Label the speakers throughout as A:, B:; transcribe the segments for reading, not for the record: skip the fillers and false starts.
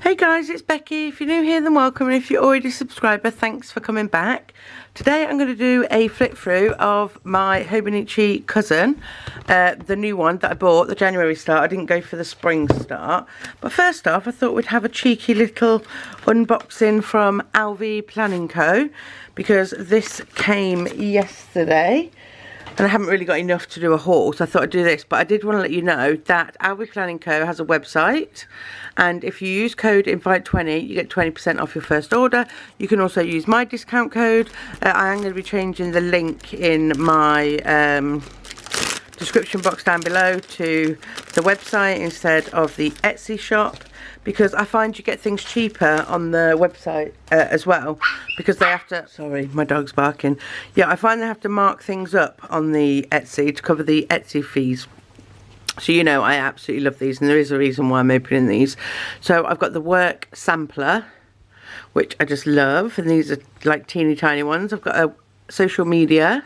A: Hey guys, it's Becky. If you're new here, then welcome, and if you're already a subscriber, thanks for coming back. Today I'm going to do a flip through of my HOBONICHI Cousin, the new one that I bought, the January start. I didn't go for the spring start. But first off, I thought we'd have a cheeky little unboxing from Alvi Planning Co. because this came yesterday. And I haven't really got enough to do a haul, so I thought I'd do this. But I did want to let you know that Alvi Planning Co. has a website. And if you use code INVITE20, you get 20% off your first order. You can also use my discount code. I am going to be changing the link in my description box down below to the website instead of the Etsy shop, because I find you get things cheaper on the website as well, because they have to, sorry, my dog's barking. Yeah, I find they have to mark things up on the Etsy to cover the Etsy fees. So you know, I absolutely love these, and there is a reason why I'm opening these. So I've got the work sampler, which I just love, and these are like teeny tiny ones. I've got a social media.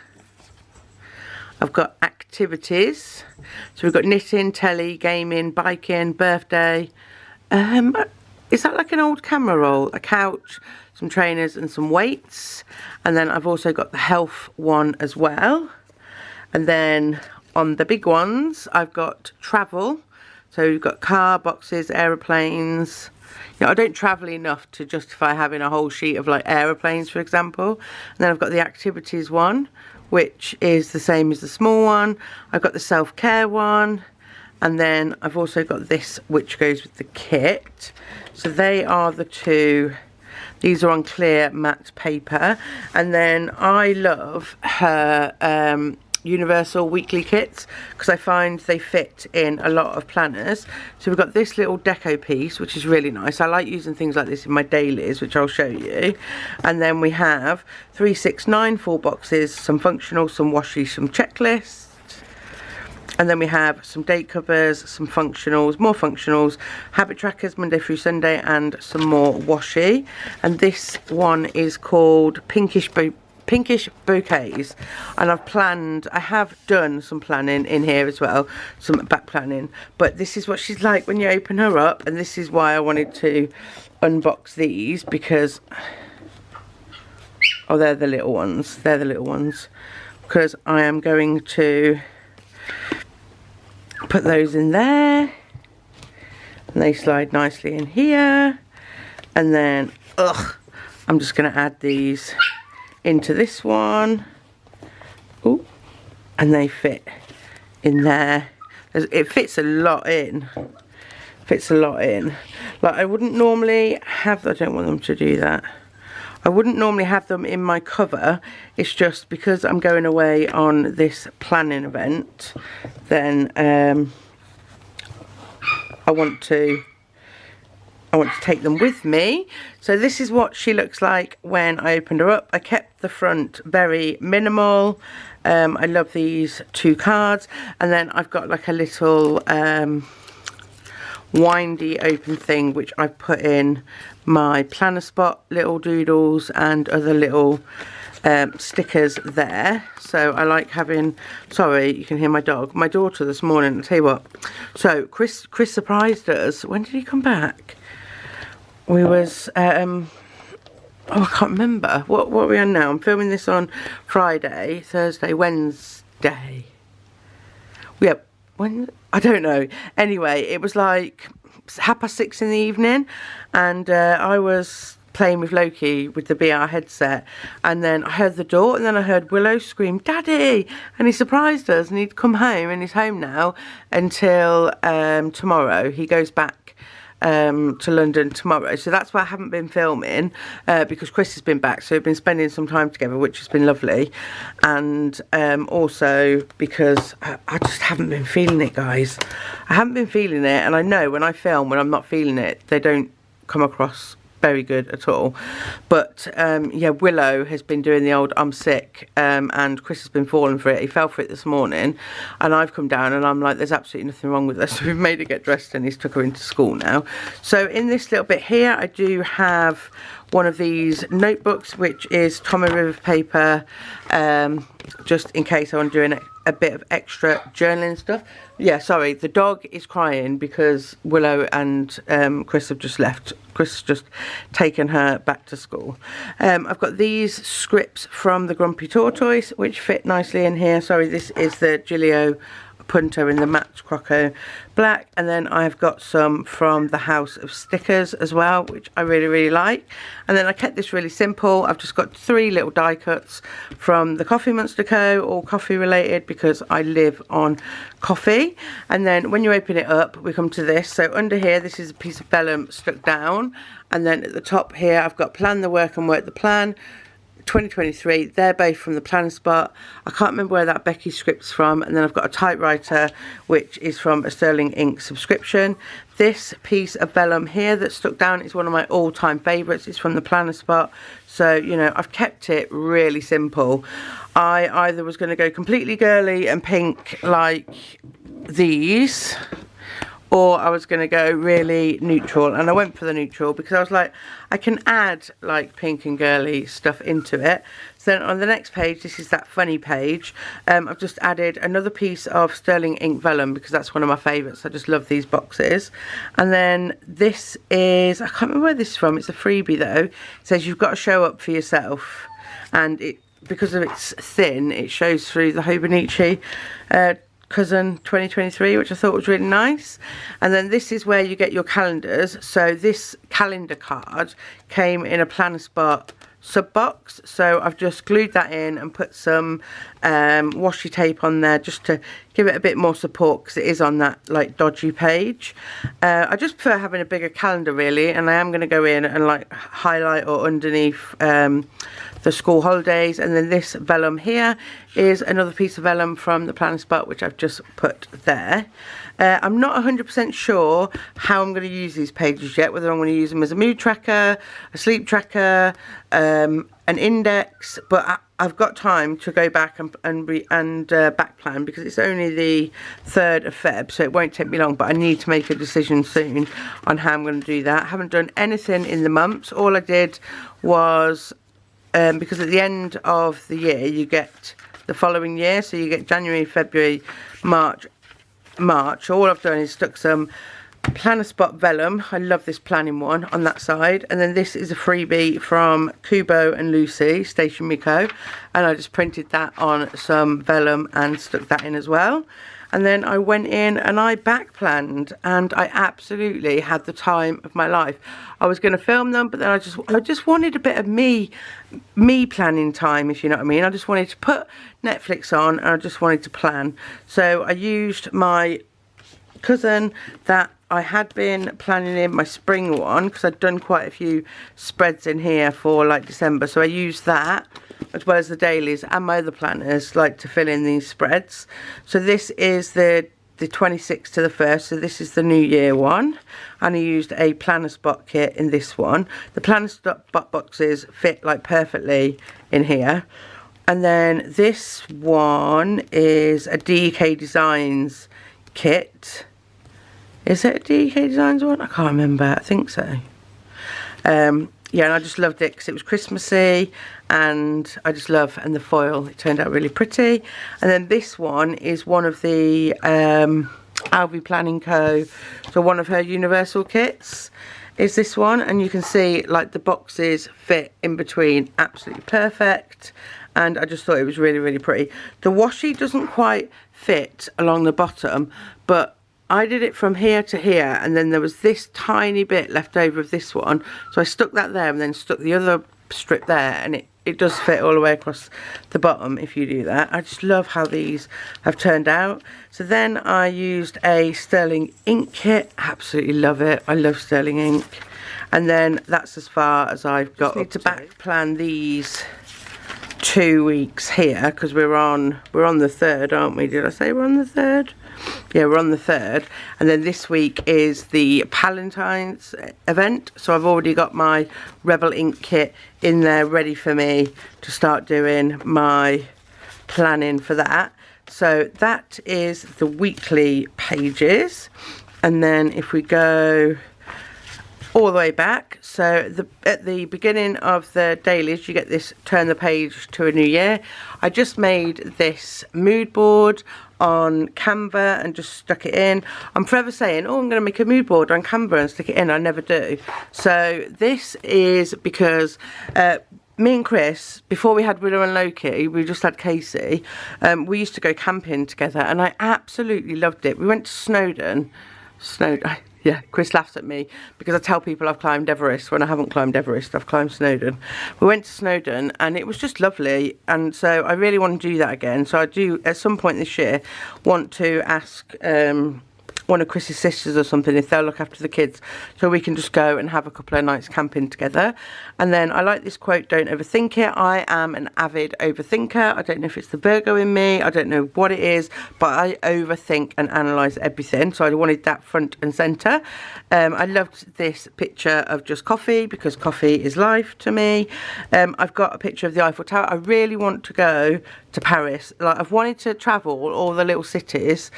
A: I've got activities. So we've got knitting, telly, gaming, biking, birthday. Is that like an old camera roll? A couch, some trainers and some weights. And then I've also got the health one as well. And then on the big ones, I've got travel. So we've got car, boxes, aeroplanes. You know, I don't travel enough to justify having a whole sheet of like aeroplanes, for example. And then I've got the activities one, which is the same as the small one. I've got the self-care one. And then I've also got this, which goes with the kit. So they are the two. These are on clear matte paper. And then I love her universal weekly kits, because I find they fit in a lot of planners. So we've got this little deco piece, which is really nice. I like using things like this in my dailies, which I'll show you. And then we have 3, 6, 9 full boxes, some functional, some washi, some checklists. And then we have some date covers, some functionals, more functionals, habit trackers Monday through Sunday, and some more washi. And this one is called Pinkish Bouquets. And I have done some planning in here as well, some back planning. But this is what she's like when you open her up, and this is why I wanted to unbox these, because, oh, they're the little ones. They're the little ones. Because I am going to put those in there, and they slide nicely in here. And then I'm just going to add these into this one. Ooh, and they fit in there. It fits a lot in. Fits a lot in. Like, I wouldn't normally have, I don't want them to do that. I wouldn't normally have them in my cover. It's just because I'm going away on this planning event, then I want to take them with me. So this is what she looks like when I opened her up. I kept the front very minimal. I love these 2 cards. And then I've got like a little windy open thing, which I've put in my planner spot, little doodles and other little stickers there. So I like having, sorry, you can hear my dog, my daughter this morning. I'll tell you what, so Chris surprised us. When did he come back? We was oh, I can't remember what are we on now. I'm filming this on Friday, Thursday, Wednesday. Yeah, when, I don't know. Anyway, it was like 6:30 in the evening, and I was playing with Loki with the VR headset, and then I heard the door, and then I heard Willow scream, "Daddy!" and he surprised us, and he'd come home, and he's home now until tomorrow. He goes back to London tomorrow, so that's why I haven't been filming, because Chris has been back, so we've been spending some time together, which has been lovely. And also because I just haven't been feeling it, guys. I haven't been feeling it, and I know when I film, when I'm not feeling it, they don't come across very good at all. But yeah, Willow has been doing the old I'm sick, and Chris has been falling for it. He fell for it this morning, and I've come down and I'm like, there's absolutely nothing wrong with us. So we've made her get dressed, and he's took her into school now. So in this little bit here, I do have one of these notebooks, which is Tommy River paper, just in case I want to do a bit of extra journaling stuff. Yeah, sorry, the dog is crying because Willow and Chris have just left Chris has just taken her back to school. I've got these scripts from the Grumpy Tortoise, which fit nicely in here. Sorry, this is the Giglio Punto in the matte Croco black, and then I've got some from the House of Stickers as well, which I really like. And then I kept this really simple. I've just got 3 little die cuts from the Coffee Monster Co, all coffee related because I live on coffee. And then when you open it up, we come to this. So under here, this is a piece of vellum stuck down, and then at the top here I've got plan the work and work the plan 2023. They're both from the Planner Spot. I can't remember where that Becky script's from. And then I've got a typewriter, which is from a Sterling Ink subscription. This piece of vellum here that's stuck down is one of my all-time favourites. It's from the Planner Spot. So, you know, I've kept it really simple. I either was going to go completely girly and pink like these, or I was going to go really neutral, and I went for the neutral because I was like, I can add like pink and girly stuff into it. So then on the next page, this is that funny page, I've just added another piece of Sterling Ink vellum because that's one of my favourites. I just love these boxes. And then this is, I can't remember where this is from, it's a freebie though. It says you've got to show up for yourself, and it, because of its thin, it shows through the Hobonichi Cousin 2023, which I thought was really nice. And then this is where you get your calendars. So this calendar card came in a Planner Spot sub box, so I've just glued that in and put some washi tape on there just to give it a bit more support because it is on that like dodgy page. I just prefer having a bigger calendar really, and I am going to go in and like highlight or underneath the school holidays. And then this vellum here is another piece of vellum from the Planner Spot, which I've just put there. I'm not 100% sure how I'm going to use these pages yet, whether I'm going to use them as a mood tracker, a sleep tracker, an index, but I've got time to go back and back plan because it's only the 3rd of Feb, so it won't take me long, but I need to make a decision soon on how I'm going to do that. I haven't done anything in the months. All I did was, because at the end of the year you get the following year, so you get January, February, March. All I've done is stuck some Planner Spot vellum, I love this planning one, on that side. And then this is a freebie from Kubo and Lucy, Stationery Co, and I just printed that on some vellum and stuck that in as well. And then I went in and I back planned, and I absolutely had the time of my life. I was going to film them, but then I just wanted a bit of me planning time, if you know what I mean. I just wanted to put Netflix on and I just wanted to plan. So I used my cousin that I had been planning in my spring one, because I'd done quite a few spreads in here for like December, so I used that as well as the dailies and my other planners like to fill in these spreads. So this is the 26th to the 1st, so this is the New Year one, and I used a Planner Spot kit in this one. The Planner Spot boxes fit like perfectly in here. And then this one is a DK Designs kit. Is it a DK Designs one? I can't remember. I think so. Yeah, and I just loved it because it was Christmassy, and I just love, and the foil, it turned out really pretty. And then this one is one of the Alvy Planning Co, so one of her universal kits is this one, and you can see like the boxes fit in between absolutely perfect, and I just thought it was really pretty. The washi doesn't quite fit along the bottom, but I did it from here to here, and then there was this tiny bit left over of this one, so I stuck that there and then stuck the other strip there, and it does fit all the way across the bottom if you do that. I just love how these have turned out. So then I used a Sterling Ink kit. Absolutely love it. I love Sterling Ink. And then that's as far as I've got. I need to back plan these 2 weeks here because we're on the 3rd, aren't we? Did I say we're on the 3rd? Yeah, we're on the 3rd, and then this week is the Palentine's event, so I've already got my Rebel Ink kit in there ready for me to start doing my planning for that. So that is the weekly pages, and then if we go all the way back, so at the beginning of the dailies you get this turn the page to a new year. I just made this mood board on Canva and just stuck it in. I'm forever saying, oh, I'm going to make a mood board on Canva and stick it in. I never do. So this is because me and Chris, before we had Willow and Loki, we just had Casey, we used to go camping together and I absolutely loved it. We went to Snowdon. Yeah, Chris laughs at me because I tell people I've climbed Everest when I haven't climbed Everest. I've climbed Snowdon. We went to Snowdon and it was just lovely, and so I really want to do that again. So I do at some point this year want to ask one of Chris's sisters or something if they'll look after the kids, so we can just go and have a couple of nights camping together. And then I like this quote, don't overthink it. I am an avid overthinker. I don't know if it's the Virgo in me, I don't know what it is, but I overthink and analyse everything, so I wanted that front and centre. I loved this picture of just coffee because coffee is life to me. I've got a picture of the Eiffel Tower. I really want to go to Paris. Like, I've wanted to travel all the little cities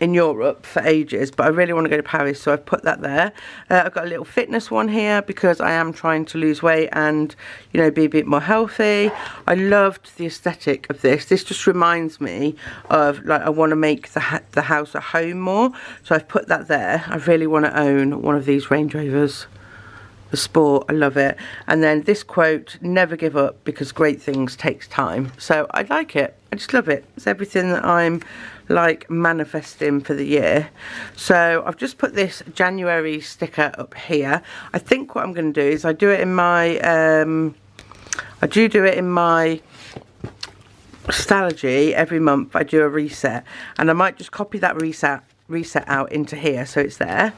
A: in Europe for ages, but I really want to go to Paris, so I've put that there. I've got a little fitness one here because I am trying to lose weight and, you know, be a bit more healthy. I loved the aesthetic of this. This just reminds me of, like, I want to make the house a home more, so I've put that there. I really want to own one of these Range Rovers. The Sport, I love it. And then this quote, never give up because great things takes time. So I like it. I just love it. It's everything that I'm like manifesting for the year. So I've just put this January sticker up here. I think what I'm going to do is I do it in my Stalogy every month. I do a reset, and I might just copy that reset out into here so it's there.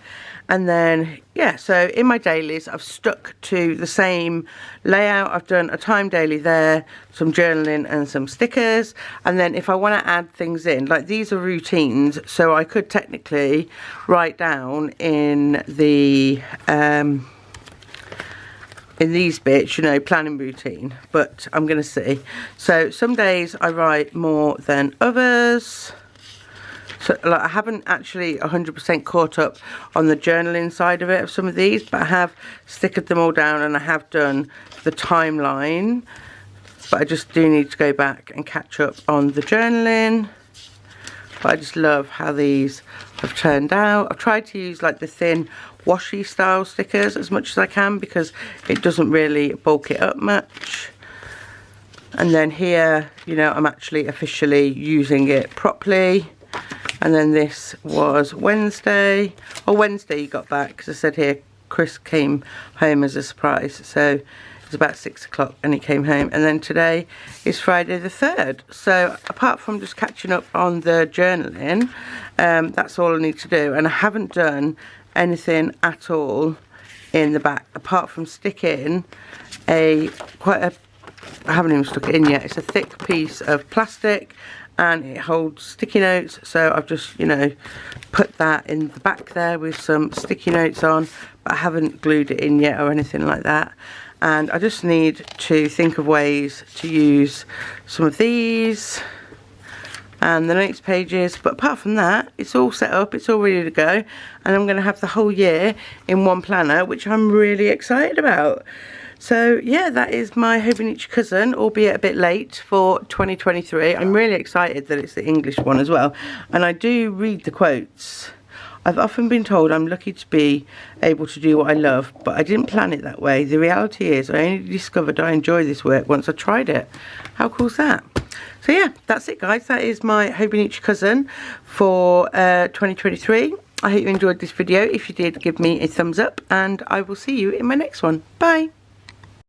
A: And then, yeah, so in my dailies, I've stuck to the same layout. I've done a time daily there, some journaling and some stickers. And then if I want to add things in, like these are routines, so I could technically write down in the, in these bits, you know, planning routine, but I'm going to see. So some days I write more than others. So, like, I haven't actually 100% caught up on the journaling side of it, of some of these, but I have stickered them all down and I have done the timeline. But I just do need to go back and catch up on the journaling. But I just love how these have turned out. I've tried to use like the thin washi style stickers as much as I can because it doesn't really bulk it up much. And then here, you know, I'm actually officially using it properly. And then this was Wednesday. Oh, Wednesday you got back, because I said here Chris came home as a surprise. So it was about 6 o'clock and he came home. And then today is Friday the 3rd. So apart from just catching up on the journaling, that's all I need to do. And I haven't done anything at all in the back, apart from sticking I haven't even stuck it in yet. It's a thick piece of plastic and it holds sticky notes, so I've just, you know, put that in the back there with some sticky notes on, but I haven't glued it in yet or anything like that. And I just need to think of ways to use some of these and the notes pages, but apart from that, it's all set up, it's all ready to go, and I'm going to have the whole year in one planner, which I'm really excited about. So yeah, that is my Hobonichi Cousin, albeit a bit late for 2023. I'm really excited that it's the English one as well. And I do read the quotes. I've often been told I'm lucky to be able to do what I love, but I didn't plan it that way. The reality is I only discovered I enjoy this work once I tried it. How cool is that? So yeah, that's it guys. That is my Hobonichi Cousin for 2023. I hope you enjoyed this video. If you did, give me a thumbs up and I will see you in my next one. Bye.